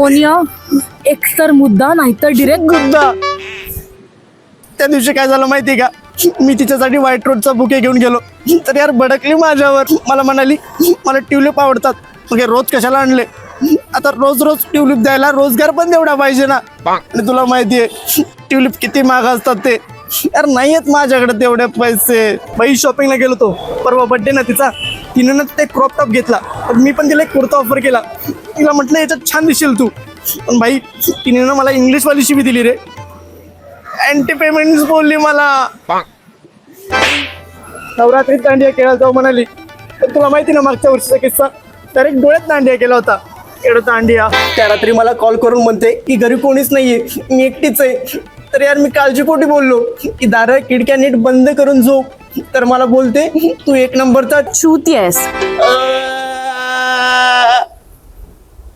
सोनिया एकतर मुद्दा नाहीतर डिरेक्ट गुद्दा. त्या दिवशी काय झालं माहिती का, मी तिच्यासाठी व्हाईट रोडचा बुके घेऊन गेलो, तर यार भडकली माझ्यावर. मला म्हणाली मला ट्युलिप आवडतात. मग हे रोज कशाला आणले, आता रोज रोज ट्युलिप द्यायला रोजगार पण तेवढा पाहिजे ना. आणि तुला माहिती आहे ट्युलिप किती महाग असतात ते. यार नाही आहेत माझ्याकडे तेवढे पैसे. बाई शॉपिंगला गेलो तो परवा, बड्डे ना तिचा. तिने ना ते क्रॉप टॉप घेतला, पण मी पण तिला एक कुर्ता ऑफर केला. तिला म्हटलं याच्यात छान दिसेल तू, पण भाई तिने ना मला इंग्लिशवाली शिवी दिली रे. अँटी पेमेंट बोलली मला. नवरात्रीत दांडिया खेळायला जाऊ म्हणाली, पण तुला माहिती ना मागच्या वर्षीचा किस्सा, डायरेक्ट डोळ्यात दांडिया केला होता. एवढं दांडिया. त्या रात्री मला कॉल करून म्हणते की घरी कोणीच नाहीये, मी एकटीच आहे. तर यार मी काळजीपोटी बोललो की दारं खिडक्या नीट बंद करून झोप. तर मला बोलते तू एक नंबरचा चूती आहेस.